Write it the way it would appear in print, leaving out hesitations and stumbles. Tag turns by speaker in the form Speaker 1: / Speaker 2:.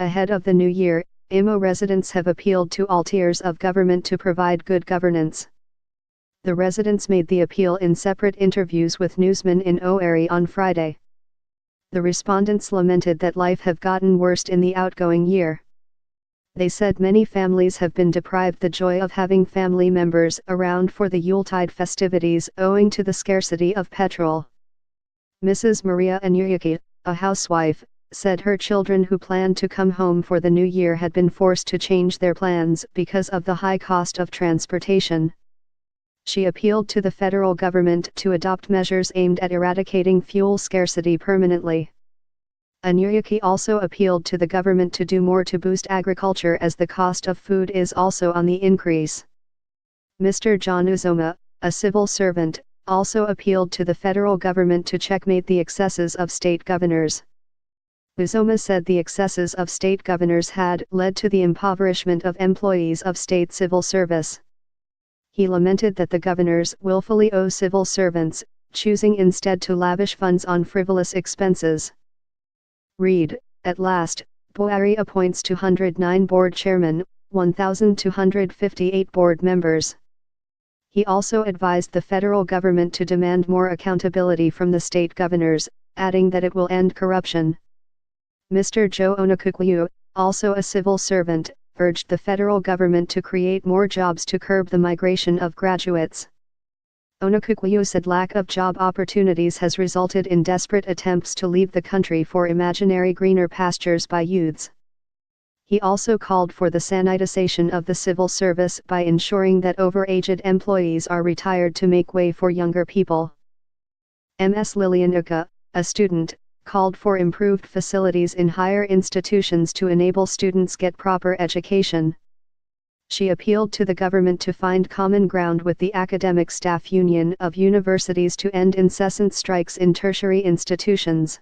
Speaker 1: Ahead of the new year, IMO residents have appealed to all tiers of government to provide good governance. The residents made the appeal in separate interviews with newsmen in Owerri on Friday. The respondents lamented that life have gotten worse in the outgoing year. They said many families have been deprived the joy of having family members around for the Yuletide festivities owing to the scarcity of petrol. Mrs. Maria Anyuyaki, a housewife, said her children who planned to come home for the new year had been forced to change their plans because of the high cost of transportation. She appealed to the federal government to adopt measures aimed at eradicating fuel scarcity permanently. Anyuyaki also appealed to the government to do more to boost agriculture as the cost of food is also on the increase. Mr. John Uzoma, a civil servant, also appealed to the federal government to checkmate the excesses of state governors. Uzoma said the excesses of state governors had led to the impoverishment of employees of state civil service. He lamented that the governors willfully owe civil servants, choosing instead to lavish funds on frivolous expenses. Read, at last, Owerri appoints 209 board chairmen, 1,258 board members. He also advised the federal government to demand more accountability from the state governors, adding that it will end corruption. Mr. Joe Onakukwu, also a civil servant, urged the federal government to create more jobs to curb the migration of graduates. Onakukwu said lack of job opportunities has resulted in desperate attempts to leave the country for imaginary greener pastures by youths. He also called for the sanitization of the civil service by ensuring that overaged employees are retired to make way for younger people. Ms. Lillian Uka, a student, called for improved facilities in higher institutions to enable students get proper education. She appealed to the government to find common ground with the Academic Staff Union of universities to end incessant strikes in tertiary institutions.